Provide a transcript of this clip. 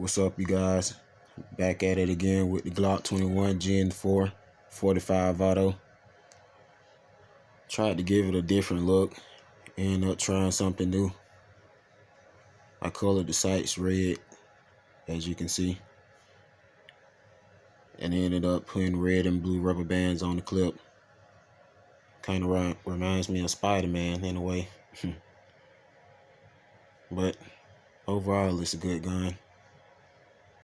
What's up, you guys? Back at it again with the Glock 21 Gen 4 45 auto. Tried to give it a different look. Ended up trying something new. I colored the sights red, as you can see, and ended up putting red and blue rubber bands on the clip. Kind of reminds me of Spider-Man in a way. But overall, it's a good gun.